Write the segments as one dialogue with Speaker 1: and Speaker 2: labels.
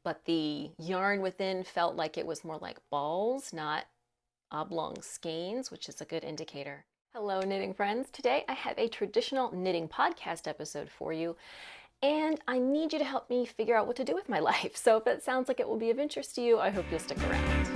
Speaker 1: but the yarn within felt like it was more like balls, not oblong skeins, which is a good indicator. Hello, knitting friends. Today I have a traditional knitting podcast episode for you, and I need you to help me figure out what to do with my life. So if it sounds like it will be of interest to you, I hope you'll stick around.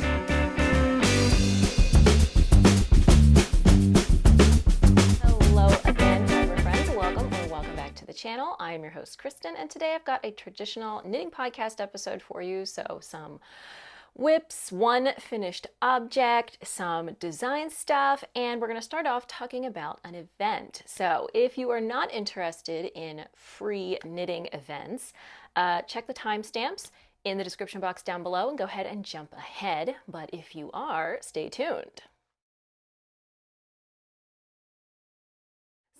Speaker 1: Hello again, forever friends. Welcome or welcome back to the channel. I am your host, Kristen, and today I've got a traditional knitting podcast episode for you. So some WIPs, one finished object, some design stuff, and we're going to start off talking about an event. So if you are not interested in free knitting events, check the timestamps in the description box down below and go ahead and jump ahead. But if you are, stay tuned.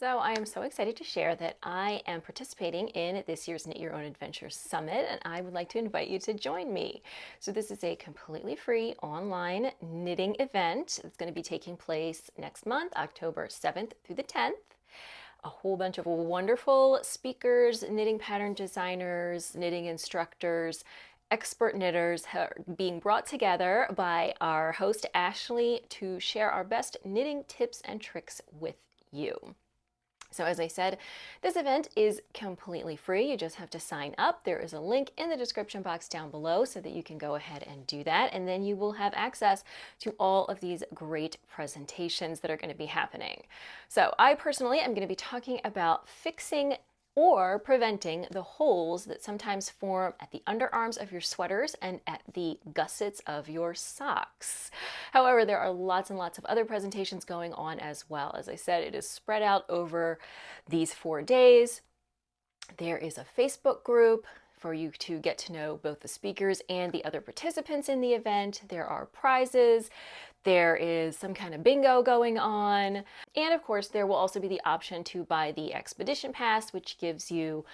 Speaker 1: So I am so excited to share that I am participating in this year's Knit Your Own Adventure Summit, and I would like to invite you to join me. So this is a completely free online knitting event. It's going to be taking place next month, October 7th through the 10th. A whole bunch of wonderful speakers, knitting pattern designers, knitting instructors, expert knitters are being brought together by our host Ashley to share our best knitting tips and tricks with you. So as I said, this event is completely free. You just have to sign up. There is a link in the description box down below so that you can go ahead and do that. And then you will have access to all of these great presentations that are going to be happening. So I personally am going to be talking about fixing or preventing the holes that sometimes form at the underarms of your sweaters and at the gussets of your socks. However, there are lots and lots of other presentations going on as well. As I said, it is spread out over these 4 days. There is a Facebook group for you to get to know both the speakers and the other participants in the event. There are prizes. There is some kind of bingo going on. And of course, there will also be the option to buy the Expedition Pass, which gives you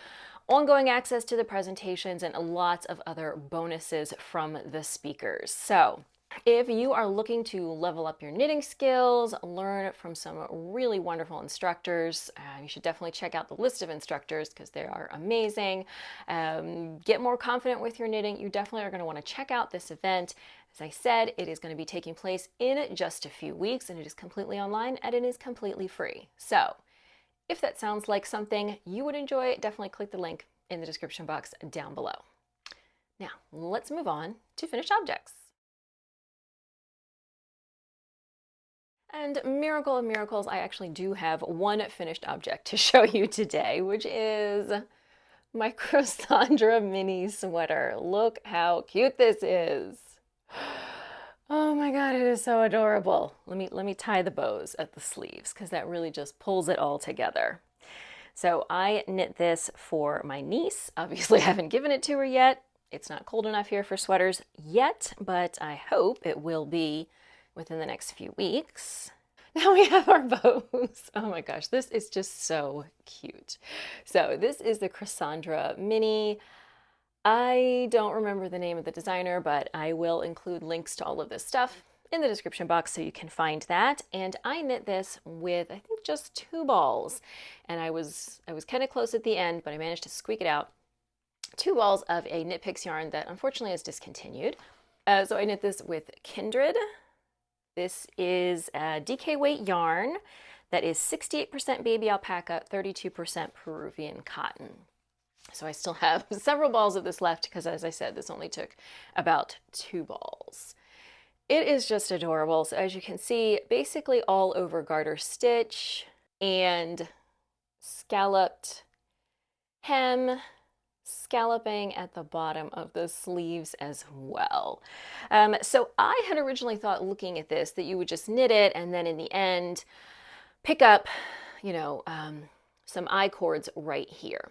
Speaker 1: ongoing access to the presentations and lots of other bonuses from the speakers. So if you are looking to level up your knitting skills, learn from some really wonderful instructors, you should definitely check out the list of instructors because they are amazing. Get more confident with your knitting. You definitely are going to want to check out this event. As I said, it is going to be taking place in just a few weeks, and it is completely online and it is completely free. So if that sounds like something you would enjoy, definitely click the link in the description box down below. Now, let's move on to finished objects. And miracle of miracles, I actually do have one finished object to show you today, which is my Crossandra Mini sweater. Look how cute this is. Oh my God, it is so adorable. Let me tie the bows at the sleeves because that really just pulls it all together. So I knit this for my niece. Obviously, I haven't given it to her yet. It's not cold enough here for sweaters yet, but I hope it will be within the next few weeks. Now we have our bows. Oh my gosh, this is just so cute. So this is the Crossandra Mini. I don't remember the name of the designer, but I will include links to all of this stuff in the description box so you can find that. And I knit this with, I think, just 2 balls. And I was kind of close at the end, but I managed to squeak it out. 2 balls of a Knit Picks yarn that unfortunately is discontinued. So I knit this with Kindred. This is a DK weight yarn that is 68% baby alpaca, 32% Peruvian cotton. So I still have several balls of this left because, as I said, this only took about 2 balls. It is just adorable. So as you can see, basically all over garter stitch and scalloped hem, scalloping at the bottom of the sleeves as well. So I had originally thought, looking at this, that you would just knit it and then in the end pick up, some I cords right here.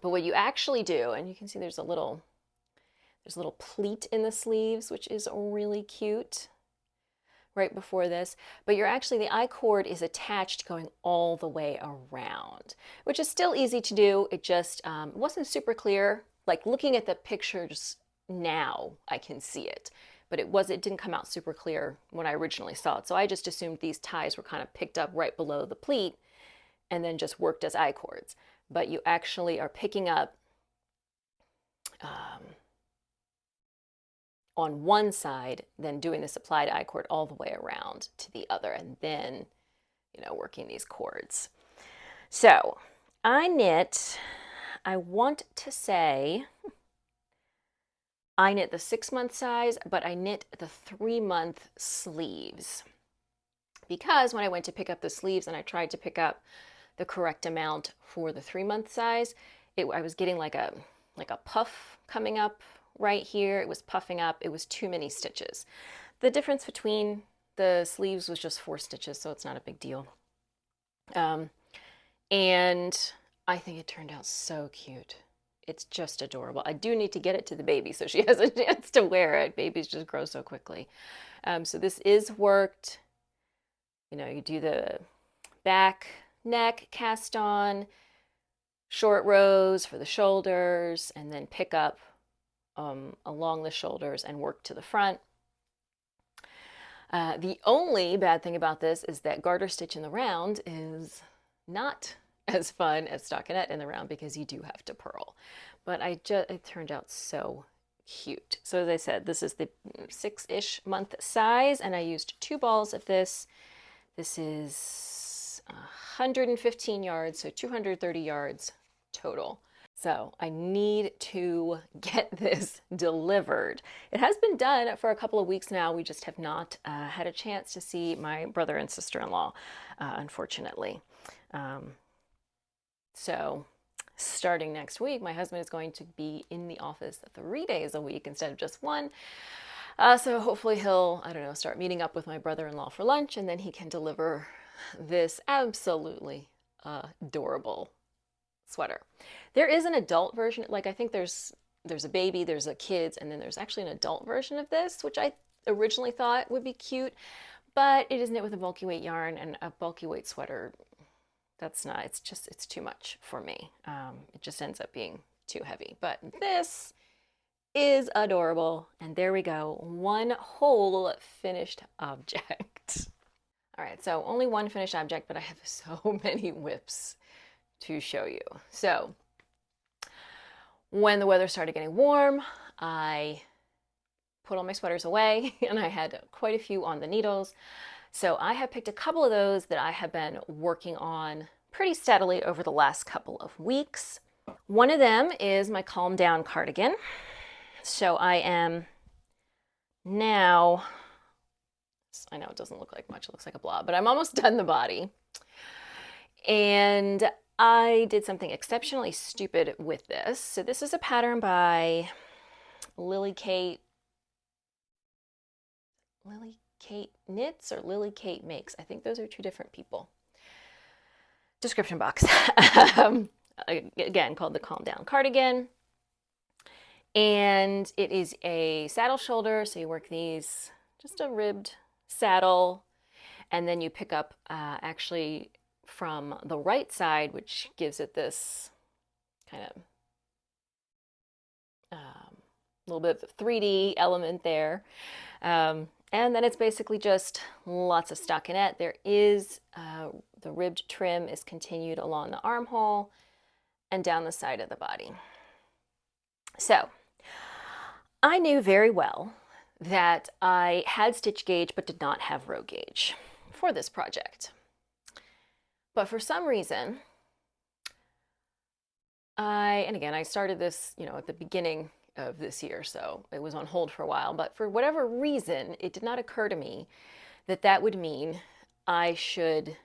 Speaker 1: But what you actually do, and you can see there's a little pleat in the sleeves, which is really cute right before this, but the I cord is attached going all the way around, which is still easy to do. It just wasn't super clear. Like looking at the pictures now, I can see it, but it didn't come out super clear when I originally saw it. So I just assumed these ties were kind of picked up right below the pleat and then just worked as I cords. But you actually are picking up on one side, then doing this applied I-cord all the way around to the other, and then, you know, working these cords. So I knit, I want to say, I knit the 6-month size, but I knit the 3-month sleeves. Because when I went to pick up the sleeves and I tried to pick up the correct amount for the 3-month size, I was getting like a puff coming up right here. It was puffing up. It was too many stitches. The difference between the sleeves was just 4 stitches, so it's not a big deal. And I think it turned out so cute. It's just adorable. I do need to get it to the baby so she has a chance to wear it. Babies just grow so quickly. So this is worked. You know, you do the back neck cast on, short rows for the shoulders, and then pick up along the shoulders and work to the front. The only bad thing about this is that garter stitch in the round is not as fun as stockinette in the round because you do have to purl. But it turned out so cute. So as I said, this is the 6-ish month size, and I used 2 balls of this. This is 115 yards, so 230 yards total. So I need to get this delivered. It has been done for a couple of weeks now. We just have not had a chance to see my brother and sister-in-law, unfortunately. So starting next week, my husband is going to be in the office 3 days a week instead of just 1. So hopefully he'll, I don't know, start meeting up with my brother-in-law for lunch, and then he can deliver this absolutely adorable sweater. There is an adult version, like I think there's a baby, there's a kids, and then there's actually an adult version of this, which I originally thought would be cute, but it is knit with a bulky weight yarn, and a bulky weight sweater, that's not, it's too much for me. It just ends up being too heavy. But this is adorable, and there we go, one whole finished object. All right, so only one finished object, but I have so many whips to show you. So when the weather started getting warm, I put all my sweaters away, and I had quite a few on the needles. So I have picked a couple of those that I have been working on pretty steadily over the last couple of weeks. One of them is my Calm Down cardigan. So I am now, I know it doesn't look like much, it looks like a blob, but I'm almost done the body. And I did something exceptionally stupid with this. So this is a pattern by Lily Kate Knits or Lily Kate Makes. I think those are 2 different people. Description box. Again, called the Calm Down cardigan. And it is a saddle shoulder, so you work these, just a ribbed saddle, and then you pick up actually from the right side, which gives it this kind of little bit of 3D element there. And then it's basically just lots of stockinette. There is, the ribbed trim is continued along the armhole and down the side of the body. So I knew very well that I had stitch gauge but did not have row gauge for this project. But for some reason, and again, I started this, you know, at the beginning of this year, so it was on hold for a while, but for whatever reason, it did not occur to me that that would mean I should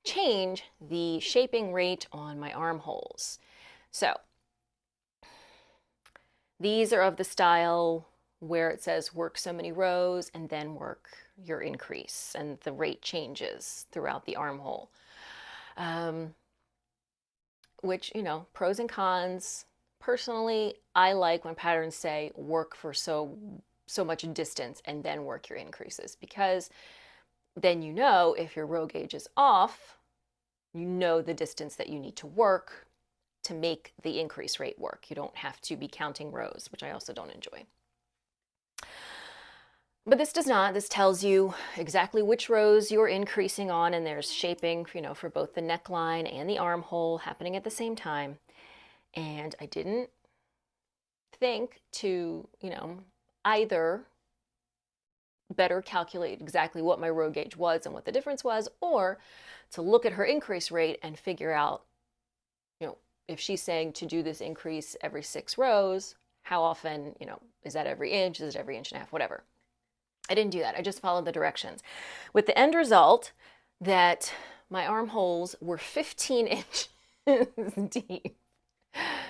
Speaker 1: change the shaping rate on my armholes. So these are of the style where it says work so many rows and then work your increase, and the rate changes throughout the armhole. Which, you know, pros and cons. Personally, I like when patterns say work for so much distance and then work your increases, because then you know if your row gauge is off, you know the distance that you need to work to make the increase rate work. You don't have to be counting rows, which I also don't enjoy. But this does not. This tells you exactly which rows you're increasing on, and there's shaping, you know, for both the neckline and the armhole happening at the same time. And I didn't think to, you know, either better calculate exactly what my row gauge was and what the difference was, or to look at her increase rate and figure out, you know, if she's saying to do this increase every 6 rows, how often, you know, is that every inch? Is it every inch and a half? Whatever. I didn't do that. I just followed the directions. With the end result that my armholes were 15 inches deep.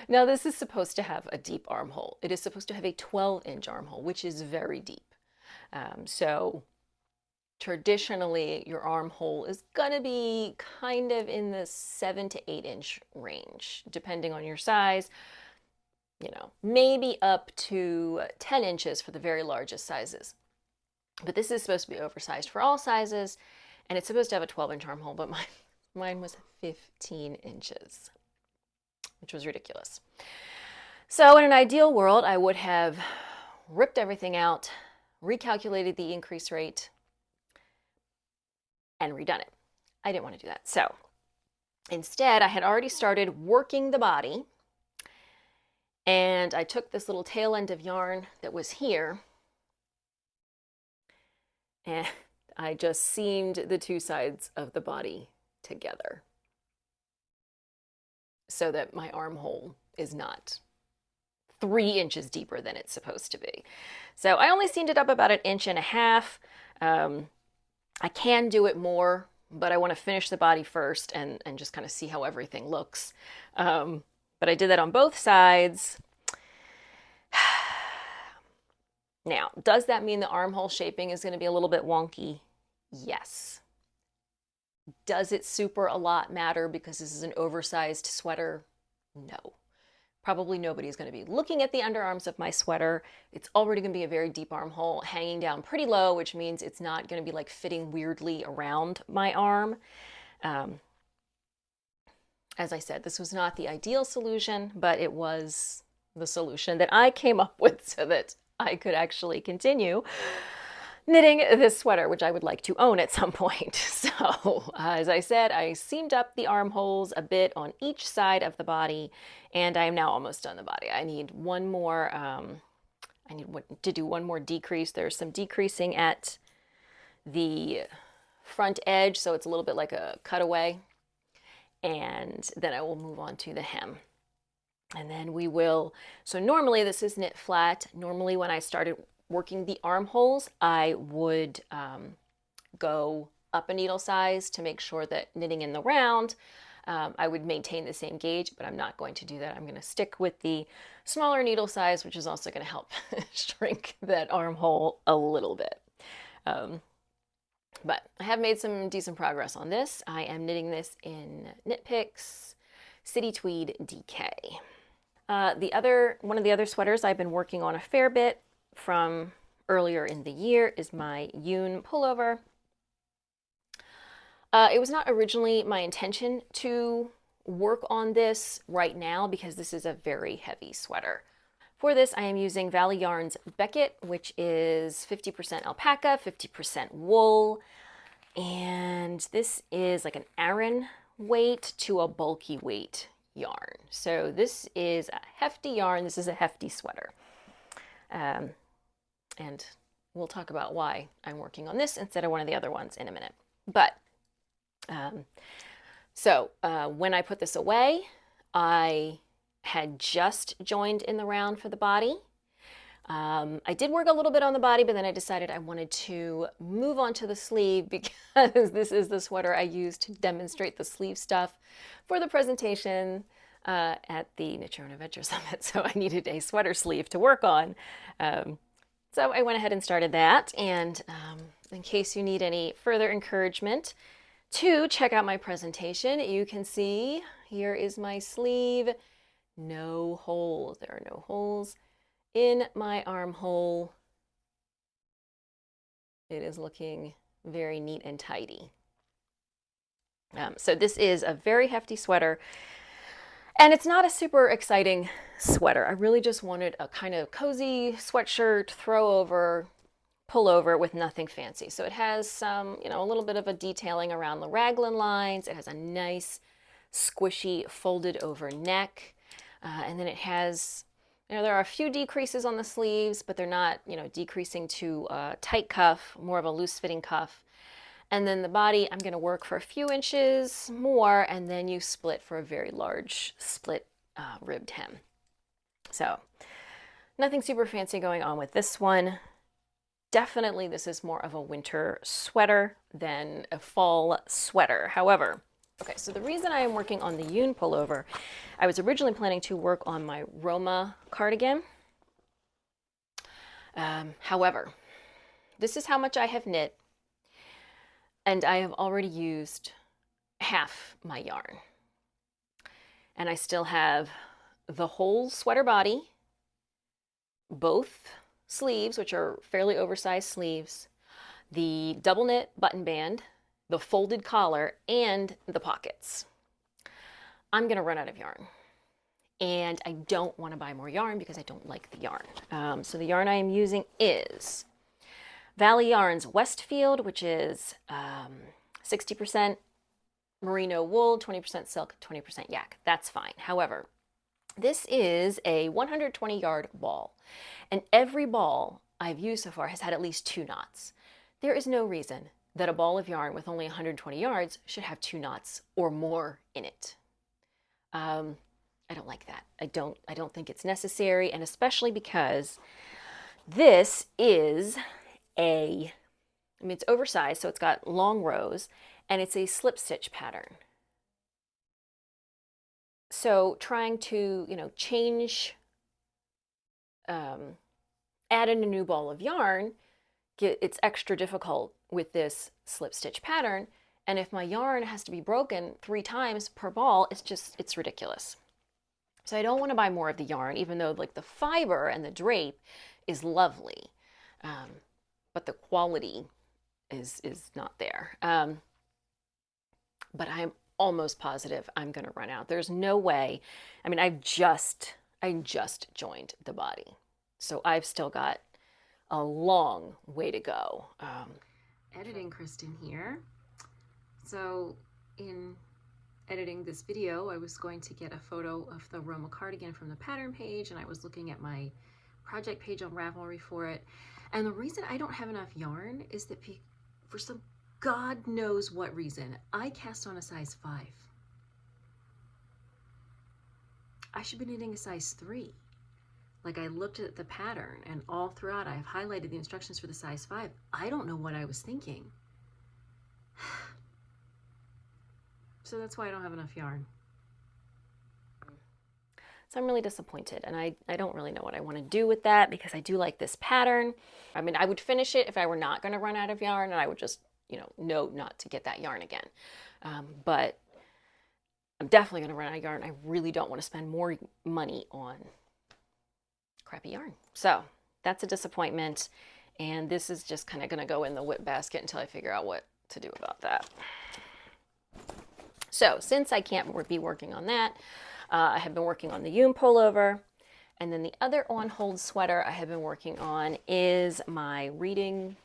Speaker 1: Now, this is supposed to have a deep armhole. It is supposed to have a 12-inch armhole, which is very deep. So traditionally, your armhole is going to be kind of in the 7 to 8 inch range, depending on your size. You know, maybe up to 10 inches for the very largest sizes. But this is supposed to be oversized for all sizes, and it's supposed to have a 12-inch armhole, but mine was 15 inches, which was ridiculous. So in an ideal world, I would have ripped everything out, recalculated the increase rate, and redone it. I didn't want to do that. So instead, I had already started working the body, and I took this little tail end of yarn that was here, and I just seamed the 2 sides of the body together so that my armhole is not 3 inches deeper than it's supposed to be. So I only seamed it up about 1.5 inches. I can do it more, but I want to finish the body first and just kind of see how everything looks. But I did that on both sides. Now, does that mean the armhole shaping is going to be a little bit wonky? Yes. Does it super a lot matter because this is an oversized sweater? No. Probably nobody's going to be looking at the underarms of my sweater. It's already going to be a very deep armhole hanging down pretty low, which means it's not going to be like fitting weirdly around my arm. As I said, this was not the ideal solution, but it was the solution that I came up with so that I could actually continue knitting this sweater, which I would like to own at some point. So as I said, I seamed up the armholes a bit on each side of the body, and I am now almost done the body. I need one more, I need to do one more decrease. There's some decreasing at the front edge, so it's a little bit like a cutaway, and then I will move on to the hem. And then we will, so normally this is knit flat. Normally when I started working the armholes, I would go up a needle size to make sure that knitting in the round, I would maintain the same gauge, but I'm not going to do that. I'm going to stick with the smaller needle size, which is also going to help shrink that armhole a little bit. But I have made some decent progress on this. I am knitting this in Knit Picks City Tweed DK. One of the other sweaters I've been working on a fair bit from earlier in the year is my Eun pullover. It was not originally my intention to work on this right now because this is a very heavy sweater. For this, I am using Valley Yarns Beckett, which is 50% alpaca, 50% wool, and this is like an Aran weight to a bulky weight yarn. So this is a hefty yarn. This is a hefty sweater. And we'll talk about why I'm working on this instead of one of the other ones in a minute. But when I put this away, I had just joined in the round for the body. I did work a little bit on the body, but then I decided I wanted to move on to the sleeve because this is the sweater I used to demonstrate the sleeve stuff for the presentation at the Knit Your Own Adventure Summit. So I needed a sweater sleeve to work on. So I went ahead and started that. And in case you need any further encouragement to check out my presentation, you can see here is my sleeve. No holes. There are no holes in my armhole. It is looking very neat and tidy. So this is a very hefty sweater, and it's not a super exciting sweater. I really just wanted a kind of cozy sweatshirt, throw over, pull over with nothing fancy. So it has some, a little bit of a detailing around the raglan lines. It has a nice squishy folded over neck. And then it has You know, there are a few decreases on the sleeves, but they're not, you know, decreasing to a tight cuff, more of a loose fitting cuff. And then the body, I'm going to work for a few inches more, and then you split for a very large split ribbed hem. So nothing super fancy going on with this one. Definitely this is more of a winter sweater than a fall sweater. However, okay, so the reason I am working on the Eun pullover, I was originally planning to work on my Roma cardigan. However, this is how much I have knit, and I have already used half my yarn. And I still have the whole sweater body, both sleeves, which are fairly oversized sleeves, the double knit button band, the folded collar, and the pockets. I'm gonna run out of yarn. And I don't want to buy more yarn because I don't like the yarn. So the yarn I am using is Valley Yarns Westfield, which is 60% merino wool, 20% silk, 20% yak. That's fine. However, this is a 120-yard ball, and every ball I've used so far has had at least 2 knots. There is no reason that a ball of yarn with only 120 yards should have 2 knots or more in it. I don't like that. I don't think it's necessary, and especially because this is it's oversized, so it's got long rows, and it's a slip stitch pattern. So trying to, you know, change, add in a new ball of yarn, it's extra difficult with this slip stitch pattern. And if my yarn has to be broken 3 times per ball, it's ridiculous. So I don't want to buy more of the yarn, even though like the fiber and the drape is lovely, but the quality is not there. But I'm almost positive I'm going to run out. There's no way. I mean, I just joined the body, so I've still got a long way to go. Editing Kristen here. So in editing this video, I was going to get a photo of the Roma cardigan from the pattern page, and I was looking at my project page on Ravelry for it. And the reason I don't have enough yarn is that for some God knows what reason, I cast on a size 5. I should be knitting a size 3. Like, I looked at the pattern, and all throughout I have highlighted the instructions for the size 5. I don't know what I was thinking. So that's why I don't have enough yarn. So I'm really disappointed, and I don't really know what I want to do with that, because I do like this pattern. I mean, I would finish it if I were not going to run out of yarn, and I would just, you know not to get that yarn again. But I'm definitely going to run out of yarn. I really don't want to spend more money on crappy yarn. So that's a disappointment, and this is just kind of going to go in the whip basket until I figure out what to do about that. So since I can't be working on that, I have been working on the Eun pullover, and then the other on-hold sweater I have been working on is my Reading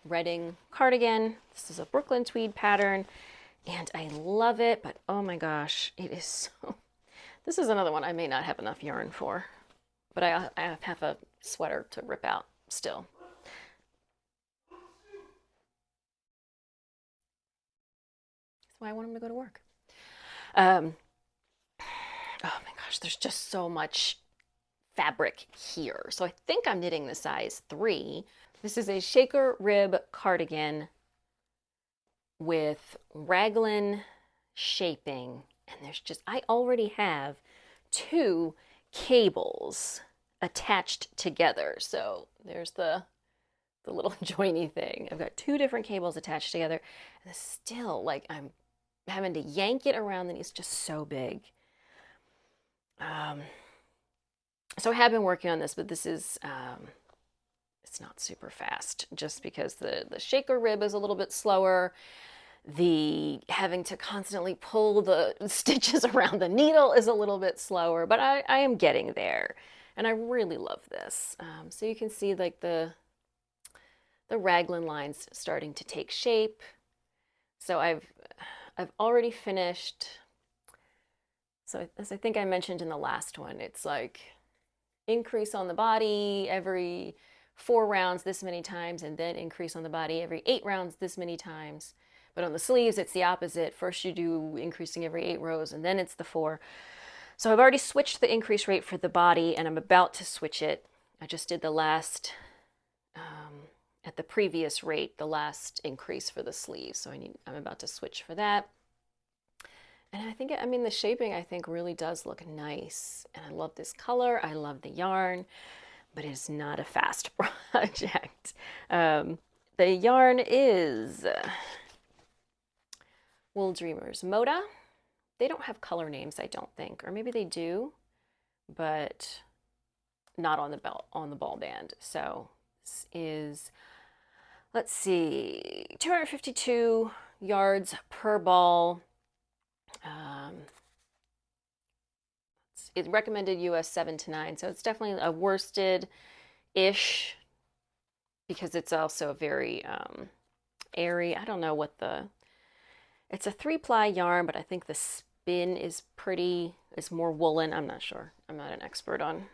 Speaker 1: cardigan. This is a Brooklyn tweed pattern, and I love it, but oh my gosh, it is so... This is another one I may not have enough yarn for, but I have a sweater to rip out still. That's why I want him to go to work. Oh my gosh, there's just so much fabric here. So I think I'm knitting the size 3. This is a shaker rib cardigan with raglan shaping, and I already have 2 cables attached together. So there's the little joiny thing. I've got 2 different cables attached together, and it's still like I'm having to yank it around, and it's just so big. So I have been working on this, but this is it's not super fast, just because the shaker rib is a little bit slower. The having to constantly pull the stitches around the needle is a little bit slower, but I am getting there, and I really love this. So you can see like the raglan lines starting to take shape. So I've already finished. So as I think I mentioned in the last one, it's like increase on the body every 4 rounds this many times, and then increase on the body every 8 rounds this many times. But on the sleeves, it's the opposite. First you do increasing every 8 rows, and then it's the 4. So I've already switched the increase rate for the body, and I'm about to switch it. I just did the last, at the previous rate, the last increase for the sleeves. So I'm about to switch for that. And I think, I mean, the shaping, I think, really does look nice. And I love this color. I love the yarn, but it's not a fast project. The yarn is Wool Dreamers Moda. They don't have color names, I don't think, or maybe they do, but not on the ball band. So this is, let's see, 252 yards per ball. It's recommended US 7 to 9, so it's definitely a worsted-ish because it's also very airy. I don't know what it's a 3-ply yarn, but I think the spin is more woolen. I'm not sure. I'm not an expert on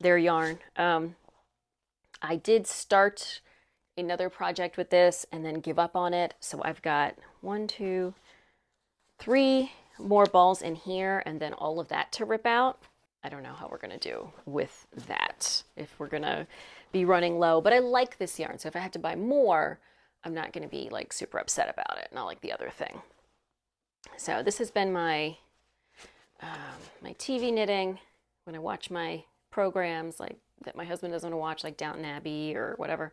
Speaker 1: their yarn. I did start another project with this and then give up on it. So I've got 1, 2, 3 more balls in here and then all of that to rip out. I don't know how we're going to do with that, if we're going to be running low, but I like this yarn. So if I had to buy more, I'm not going to be like super upset about it, not like the other thing. So this has been my my TV knitting when I watch my programs like that my husband doesn't want to watch, like Downton Abbey or whatever.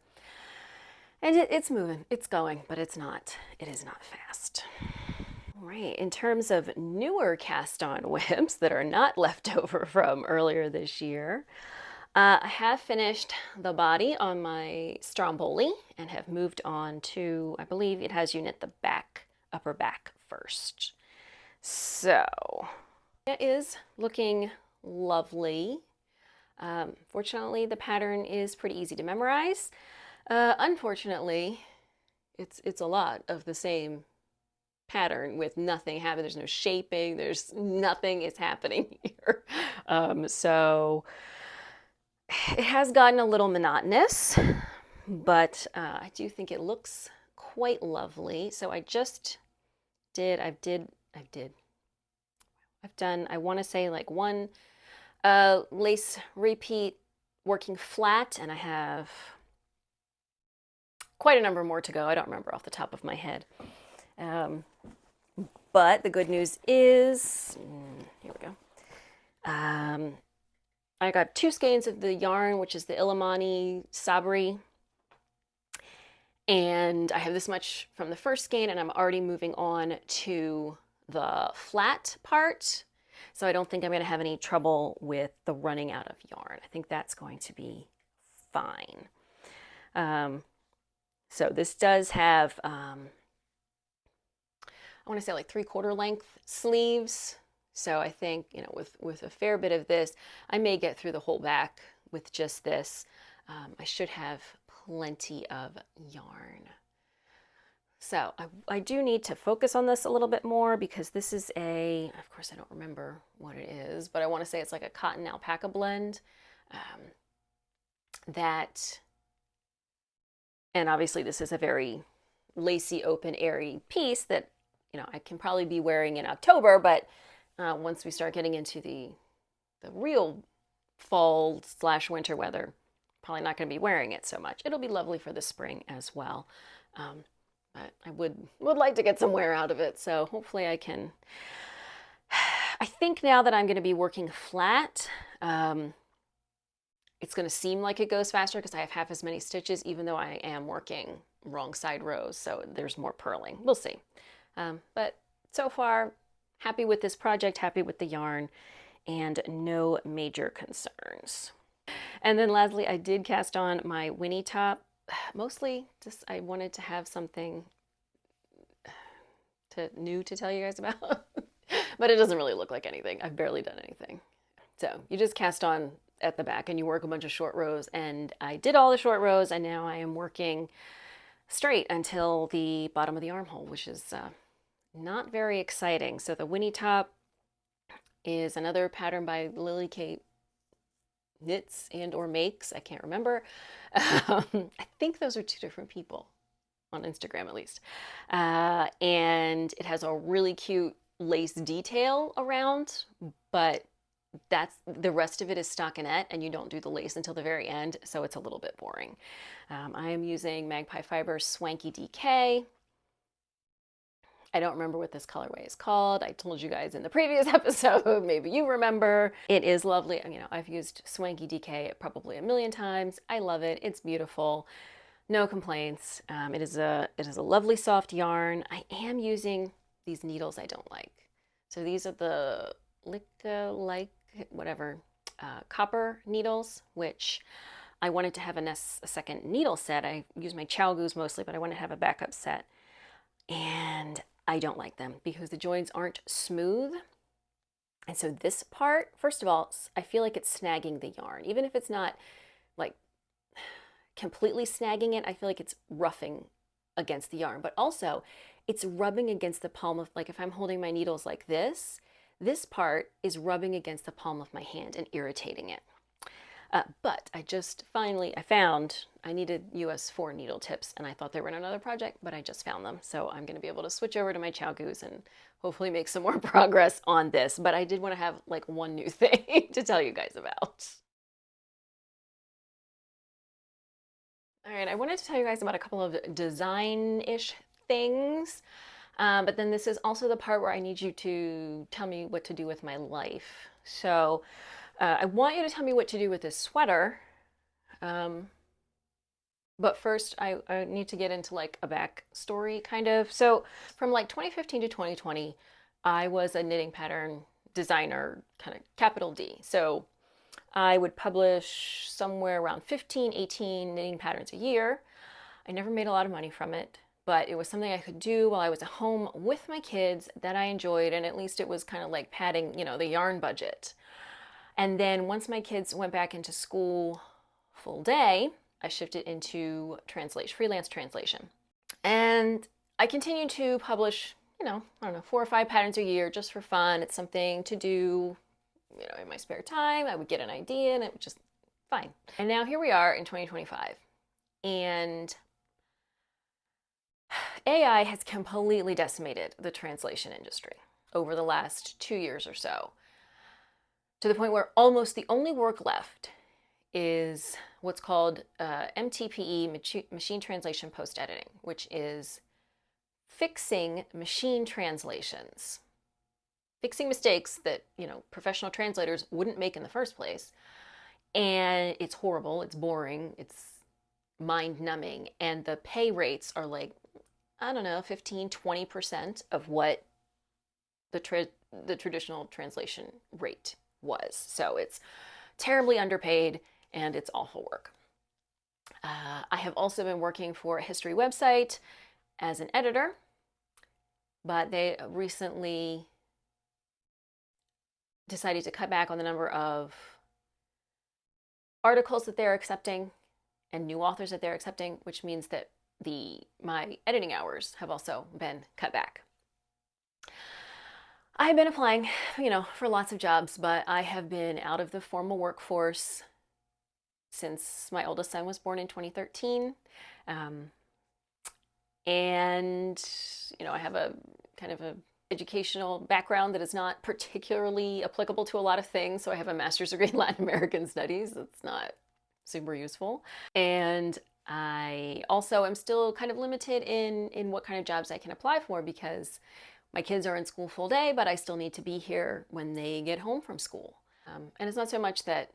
Speaker 1: And it's moving, it's going, but it is not fast. All right, in terms of newer cast-on WIPs that are not left over from earlier this year, I have finished the body on my Stromboli and have moved on to, I believe it has you knit the upper back first. So it is looking lovely. Fortunately, the pattern is pretty easy to memorize. Unfortunately, it's a lot of the same pattern with nothing happening. There's no shaping. There's nothing is happening here. So it has gotten a little monotonous, but I do think it looks quite lovely. So I've done, I want to say like 1 lace repeat working flat, and I have quite a number more to go. I don't remember off the top of my head. But the good news is, here we go. I got 2 skeins of the yarn, which is the Illimani Sabri. And I have this much from the first skein, and I'm already moving on to the flat part. So I don't think I'm going to have any trouble with the running out of yarn. I think that's going to be fine. So this does have, I want to say like 3/4 length sleeves. So I think, you know, with a fair bit of this, I may get through the whole back with just this. I should have plenty of yarn. So I do need to focus on this a little bit more because this is of course I don't remember what it is, but I want to say it's like a cotton alpaca blend and obviously this is a very lacy, open, airy piece that, you know, I can probably be wearing in October, but once we start getting into the real fall/winter weather, probably not going to be wearing it so much. It'll be lovely for the spring as well. But I would like to get some wear out of it. So hopefully I can, I think now that I'm going to be working flat, it's going to seem like it goes faster because I have half as many stitches, even though I am working wrong side rows. So there's more purling. We'll see. But so far, happy with this project, happy with the yarn, and no major concerns. And then lastly, I did cast on my Winnie top. Mostly just I wanted to have something new to tell you guys about, but it doesn't really look like anything. I've barely done anything. So you just cast on at the back and you work a bunch of short rows, and I did all the short rows, and now I am working straight until the bottom of the armhole, which is not very exciting. So the Winnie top is another pattern by Lily Kate Knits and or Makes, I can't remember. I think those are two different people on Instagram at least. And it has a really cute lace detail around, but that's the rest of it is stockinette and you don't do the lace until the very end, so it's a little bit boring. I am using Magpie Fibers Swanky DK. I don't remember what this colorway is called. I told you guys in the previous episode, maybe you remember. It is lovely. You know, I've used Swanky DK probably a million times. I love it. It's beautiful. No complaints. It is a lovely soft yarn. I am using these needles I don't like. So these are the copper needles, which I wanted to have a second needle set. I use my Chow Goose mostly, but I want to have a backup set. And I don't like them because the joins aren't smooth. And so this part, first of all, I feel like it's snagging the yarn. Even if it's not like completely snagging it, I feel like it's roughing against the yarn. But also, it's rubbing against the palm of, like if I'm holding my needles like this part is rubbing against the palm of my hand and irritating it. But I found I needed US 4 needle tips and I thought they were in another project, but I just found them. So I'm going to be able to switch over to my Chow Goose and hopefully make some more progress on this. But I did want to have like one new thing to tell you guys about. All right, I wanted to tell you guys about a couple of design-ish things. But then this is also the part where I need you to tell me what to do with my life. So I want you to tell me what to do with this sweater. But first I need to get into like a backstory kind of. So from like 2015 to 2020, I was a knitting pattern designer, kind of capital D. So I would publish somewhere around 15, 18 knitting patterns a year. I never made a lot of money from it, but it was something I could do while I was at home with my kids that I enjoyed, and at least it was kind of like padding, you know, the yarn budget. And then once my kids went back into school full day, I shifted into freelance translation. And I continued to publish, you know, I don't know, 4 or 5 patterns a year just for fun. It's something to do, you know, in my spare time. I would get an idea and it was just fine. And now here we are in 2025. And AI has completely decimated the translation industry over the last 2 years or so, to the point where almost the only work left is what's called MTPE, machine translation post editing, which is fixing machine translations, fixing mistakes that, you know, professional translators wouldn't make in the first place. And it's horrible, it's boring, it's mind-numbing, and the pay rates are like, I don't know, 15, 20% of what the traditional translation rate was. So it's terribly underpaid and it's awful work. I have also been working for a history website as an editor, but they recently decided to cut back on the number of articles that they're accepting and new authors that they're accepting, which means that my editing hours have also been cut back. I've been applying, you know, for lots of jobs, but I have been out of the formal workforce since my oldest son was born in 2013. And, you know, I have a kind of a educational background that is not particularly applicable to a lot of things. So I have a master's degree in Latin American studies. That's not super useful. And I also am still kind of limited in what kind of jobs I can apply for because my kids are in school full day, but I still need to be here when they get home from school. And it's not so much that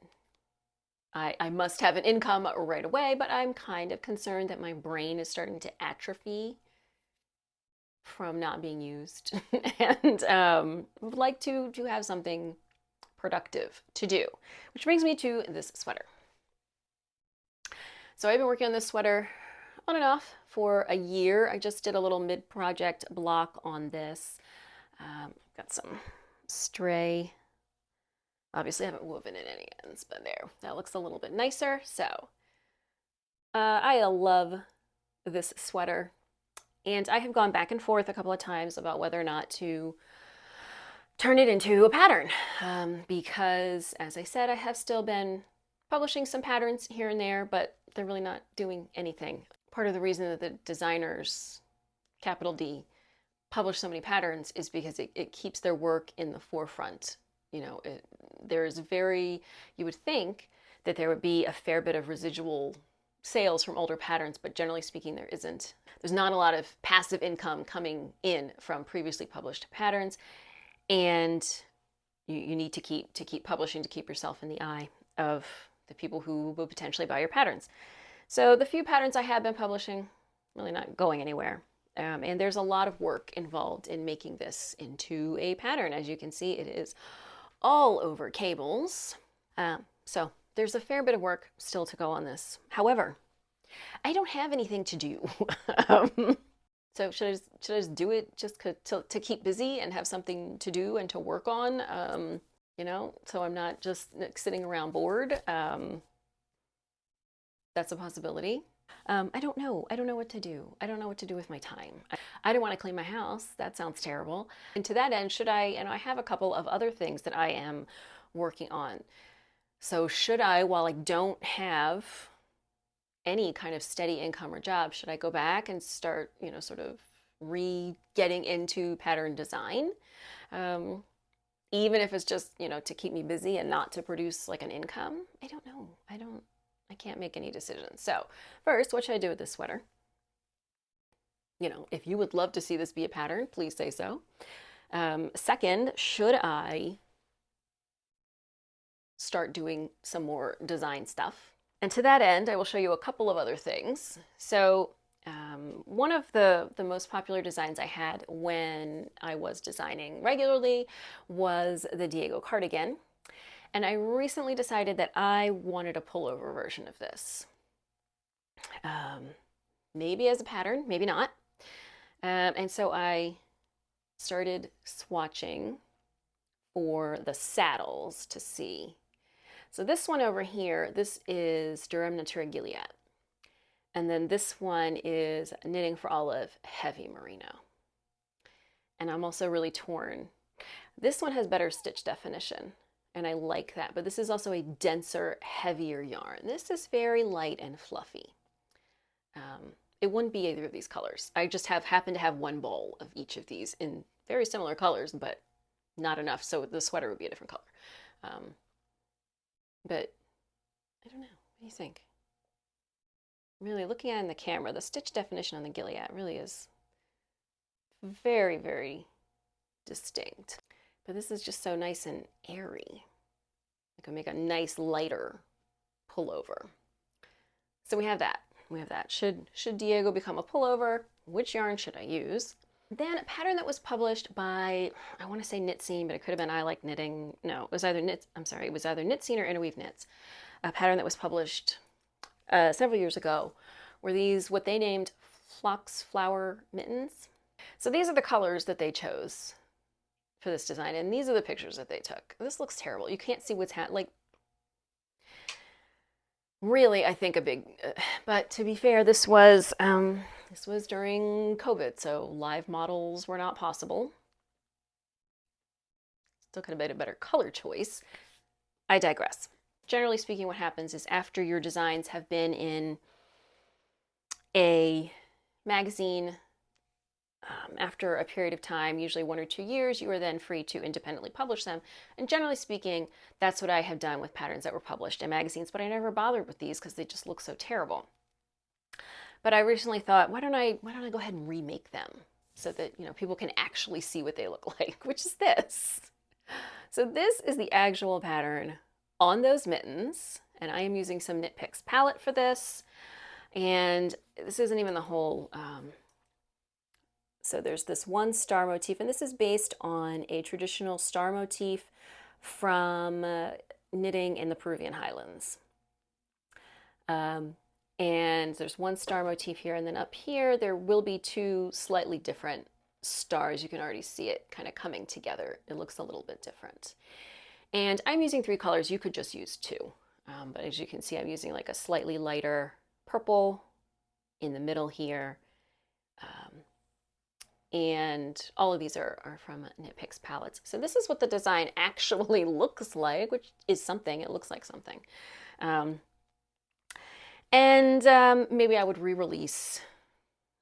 Speaker 1: I must have an income right away, but I'm kind of concerned that my brain is starting to atrophy from not being used and would like to have something productive to do, which brings me to this sweater. So I've been working on this sweater on and off for a year. I just did a little mid-project block on this. Got some stray. Obviously I haven't woven in any ends, but there, that looks a little bit nicer. So I love this sweater. And I have gone back and forth a couple of times about whether or not to turn it into a pattern because, as I said, I have still been publishing some patterns here and there, but they're really not doing anything. Part of the reason that the designers, capital D, publish so many patterns is because it keeps their work in the forefront. You know, you would think that there would be a fair bit of residual sales from older patterns, but generally speaking, there isn't. There's not a lot of passive income coming in from previously published patterns, and you need to keep publishing to keep yourself in the eye of the people who will potentially buy your patterns. So the few patterns I have been publishing, really not going anywhere. And there's a lot of work involved in making this into a pattern. As you can see, it is all over cables. So there's a fair bit of work still to go on this. However, I don't have anything to do. So should I just do it just to keep busy and have something to do and to work on? You know, so I'm not just sitting around bored. That's a possibility. I don't know. I don't know what to do. I don't know what to do with my time. I don't want to clean my house. That sounds terrible. And to that end, I have a couple of other things that I am working on. So should I, while I don't have any kind of steady income or job, should I go back and start, you know, sort of getting into pattern design? Even if it's just, you know, to keep me busy and not to produce like an income? I don't know. I can't make any decisions. So first, what should I do with this sweater? You know, if you would love to see this be a pattern, please say so. Second, should I start doing some more design stuff? And to that end, I will show you a couple of other things. So one of the most popular designs I had when I was designing regularly was the Diego cardigan. And I recently decided that I wanted a pullover version of this. Maybe as a pattern, maybe not. And so I started swatching for the saddles to see. So this one over here, this is Durham Natura Gilead. And then this one is Knitting for Olive Heavy Merino. And I'm also really torn. This one has better stitch definition, and I like that, but this is also a denser, heavier yarn. This is very light and fluffy. It wouldn't be either of these colors. I just happen to have one bowl of each of these in very similar colors, but not enough, so the sweater would be a different color. But I don't know. What do you think? Really, looking at it in the camera, the stitch definition on the Gilead really is very, very distinct. But this is just so nice and airy. I can make a nice lighter pullover. So we have that. Should Diego become a pullover? Which yarn should I use? Then a pattern that was published by, I want to say Knit Scene, but it could have been I Like Knitting. No, it was either Knit Scene or Interweave Knits. A pattern that was published several years ago were these, what they named Phlox Flower Mittens. So these are the colors that they chose for this design, and these are the pictures that they took. This looks terrible. You can't see what's happening. Like, really, I think a big, but to be fair, this was during COVID, so live models were not possible. Still could have made a better color choice. I digress. Generally speaking, what happens is after your designs have been in a magazine, after a period of time, usually 1 or 2 years, you are then free to independently publish them. And generally speaking, that's what I have done with patterns that were published in magazines, but I never bothered with these because they just look so terrible. But I recently thought, why don't I go ahead and remake them so that, you know, people can actually see what they look like, which is this. So this is the actual pattern on those mittens, and I am using some Knit Picks palette for this. And this isn't even the whole, so there's this one star motif, and this is based on a traditional star motif from knitting in the Peruvian highlands. And there's one star motif here, and then up here there will be 2 slightly different stars. You can already see it kind of coming together. It looks a little bit different. And I'm using 3 colors. You could just use 2. But as you can see, I'm using like a slightly lighter purple in the middle here. And all of these are from Knit Picks palettes. So this is what the design actually looks like, which is something. It looks like something. Maybe I would re-release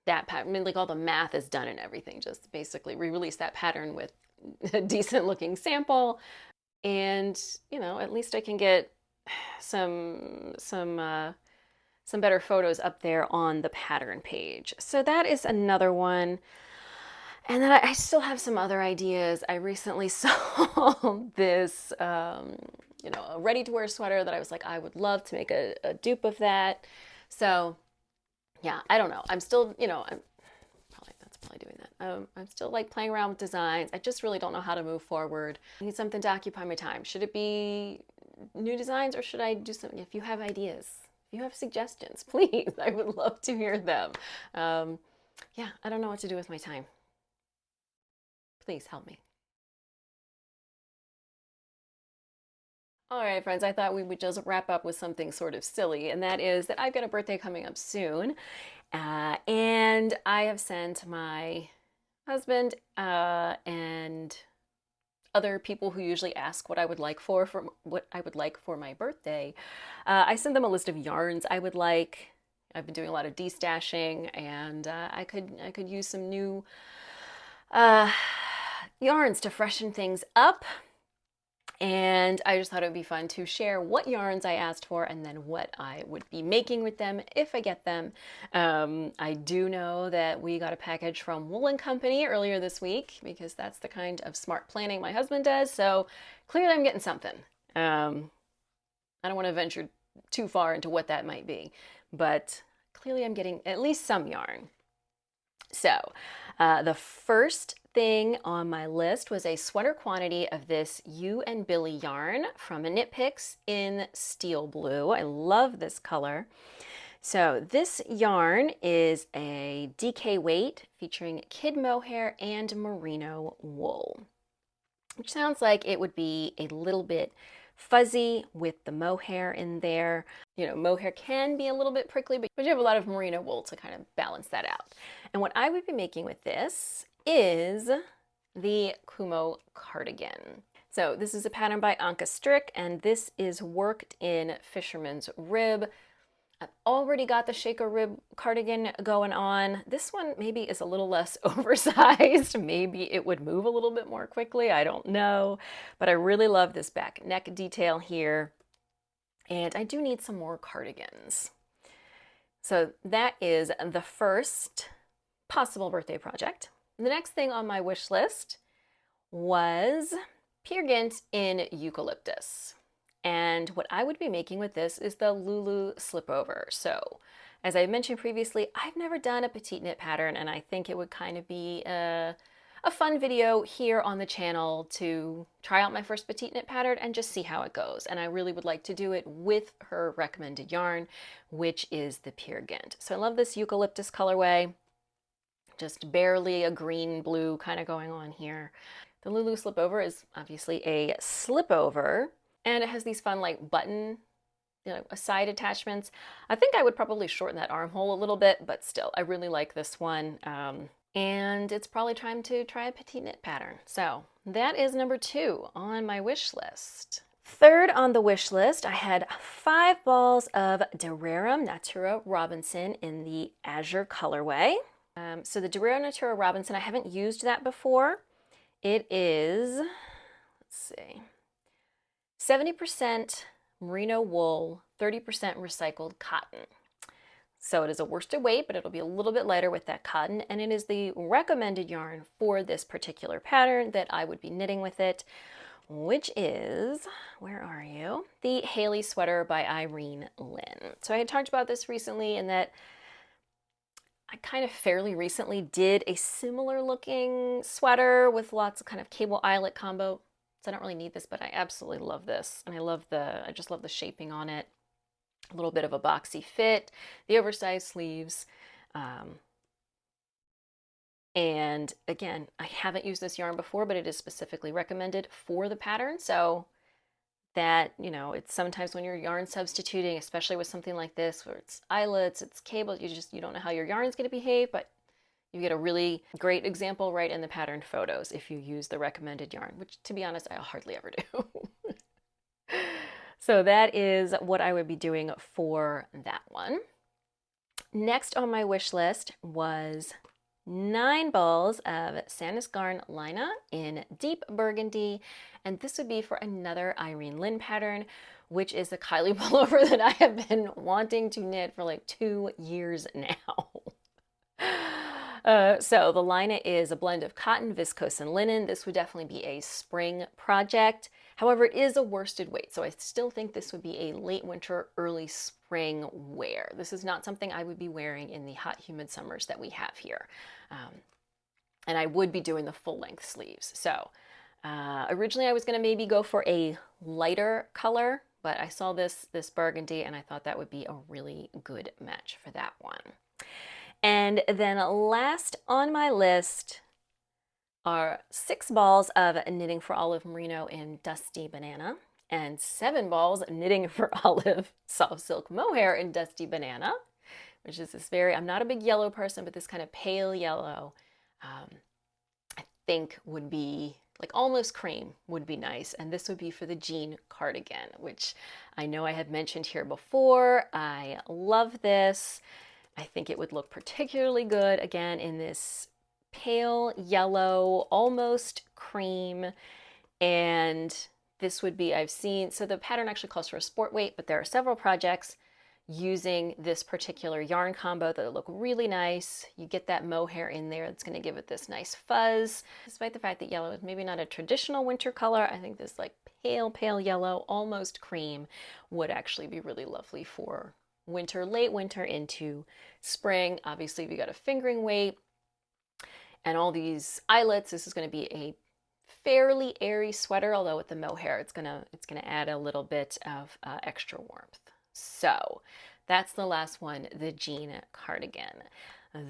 Speaker 1: that pattern. I mean, like all the math is done and everything. Just basically re-release that pattern with a decent looking sample. And, you know, at least I can get some better photos up there on the pattern page. So that is another one. And then I still have some other ideas. I recently saw this, you know, a ready-to-wear sweater that I was like, I would love to make a dupe of that. So yeah, I don't know. I'm still, you know, that's probably doing that. I'm still like playing around with designs. I just really don't know how to move forward. I need something to occupy my time. Should it be new designs or should I do something? If you have ideas, if you have suggestions, please, I would love to hear them. Yeah, I don't know what to do with my time. Please help me. All right, friends, I thought we would just wrap up with something sort of silly, and that is that I've got a birthday coming up soon. And I have sent my husband and other people who usually ask what I would like for my birthday. I send them a list of yarns I would like. I've been doing a lot of destashing, and I could use some new yarns to freshen things up. And I just thought it would be fun to share what yarns I asked for and then what I would be making with them if I get them. I do know that we got a package from Wool & Company earlier this week because that's the kind of smart planning my husband does. So clearly I'm getting something. I don't want to venture too far into what that might be, but clearly I'm getting at least some yarn. So the first thing on my list was a sweater quantity of this Ewe Billy yarn from Knit Picks in Steel Blue. I love this color. So this yarn is a DK weight featuring kid mohair and merino wool, which sounds like it would be a little bit fuzzy with the mohair in there. You know, mohair can be a little bit prickly, but you have a lot of merino wool to kind of balance that out. And what I would be making with this is the Coomo cardigan. So this is a pattern by Anka Strick, and this is worked in Fisherman's Rib. I've already got the shaker rib cardigan going on. This one maybe is a little less oversized. Maybe it would move a little bit more quickly. I don't know. But I really love this back neck detail here. And I do need some more cardigans. So that is the first possible birthday project. The next thing on my wish list was Peer Gynt in eucalyptus. And what I would be making with this is the Lulu slipover. So as I mentioned previously, I've never done a petite knit pattern, and I think it would kind of be a fun video here on the channel to try out my first petite knit pattern and just see how it goes. And I really would like to do it with her recommended yarn, which is the Peer Gynt. So I love this eucalyptus colorway, just barely a green blue kind of going on here. The Lulu slipover is obviously a slipover, and it has these fun like button, you know, side attachments. I think I would probably shorten that armhole a little bit, but still, I really like this one. And it's probably time to try a petite knit pattern. So that is number 2 on my wish list. Third on the wish list, I had 5 balls of Rerum Natura Robinson in the Azure colorway. So the Rerum Natura Robinson, I haven't used that before. It is, let's see, 70% merino wool, 30% recycled cotton. So it is a worsted weight, but it'll be a little bit lighter with that cotton, and it is the recommended yarn for this particular pattern that I would be knitting with it, which is, where are you? The Hailey Sweater by Irene Lynn. So I had talked about this recently in that I kind of fairly recently did a similar looking sweater with lots of kind of cable eyelet combo. So I don't really need this, but I absolutely love this. And I just love the shaping on it. A little bit of a boxy fit, the oversized sleeves. And again, I haven't used this yarn before, but it is specifically recommended for the pattern. So that, you know, it's sometimes when you're yarn substituting, especially with something like this, where it's eyelets, it's cable, you don't know how your yarn's going to behave, but You get a really great example right in the pattern photos if you use the recommended yarn, which to be honest, I hardly ever do. So that is what I would be doing for that one. Next on my wish list was 9 balls of Sandnes Garn Lina in deep burgundy, and this would be for another Irene Lynn pattern, which is the Kylie Pullover that I have been wanting to knit for like 2 years now. So the Lina is a blend of cotton, viscose, and linen. This would definitely be a spring project. However, it is a worsted weight, so I still think this would be a late winter, early spring wear. This is not something I would be wearing in the hot, humid summers that we have here. And I would be doing the full length sleeves. So originally I was gonna maybe go for a lighter color, but I saw this burgundy and I thought that would be a really good match for that one. And then last on my list are 6 balls of Knitting for Olive Merino in Dusty Banana and 7 balls of Knitting for Olive Soft Silk Mohair in Dusty Banana, which is this very, I'm not a big yellow person, but this kind of pale yellow I think would be like almost cream would be nice. And this would be for the Gynt cardigan, which I know I have mentioned here before. I love this. I think it would look particularly good again in this pale yellow, almost cream. And this would be, I've seen, so the pattern actually calls for a sport weight, but there are several projects using this particular yarn combo that look really nice. You get that mohair in there. It's going to give it this nice fuzz. Despite the fact that yellow is maybe not a traditional winter color, I think this like pale yellow, almost cream would actually be really lovely for winter, late winter into spring. Obviously, if you got a fingering weight and all these eyelets, this is going to be a fairly airy sweater, although with the mohair, it's gonna add a little bit of extra warmth. So that's the last one, the Gynt cardigan.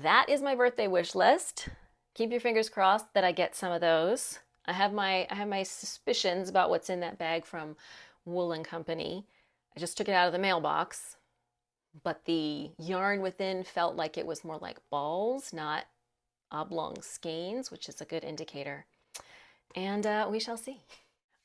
Speaker 1: That is my birthday wish list. Keep your fingers crossed that I get some of those. I have my suspicions about what's in that bag from Wool & Company. I just took it out of the mailbox, but the yarn within felt like it was more like balls, not oblong skeins, which is a good indicator. And we shall see.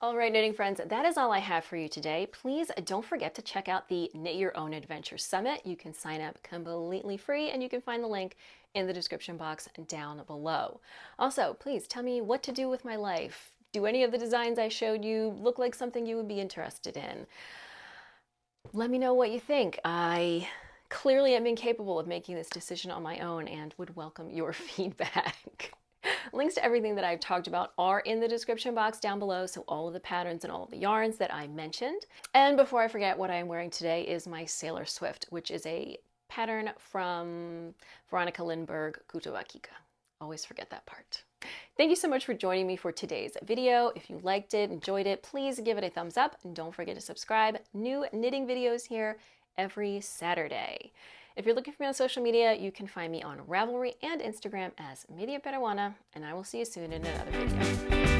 Speaker 1: All right, knitting friends, that is all I have for you today. Please don't forget to check out the Knit Your Own Adventure Summit. You can sign up completely free and you can find the link in the description box down below. Also, please tell me what to do with my life. Do any of the designs I showed you look like something you would be interested in? Let me know what you think. I clearly am incapable of making this decision on my own and would welcome your feedback. Links to everything that I've talked about are in the description box down below, so all of the patterns and all of the yarns that I mentioned. And before I forget, what I am wearing today is my Sailor Swift, which is a pattern from Veronica Lindbergh Kutowakika. Always forget that part. Thank you so much for joining me for today's video. If you liked it, enjoyed it, please give it a thumbs up and don't forget to subscribe. New knitting videos here every Saturday. If you're looking for me on social media, you can find me on Ravelry and Instagram as Media Peruana, and I will see you soon in another video.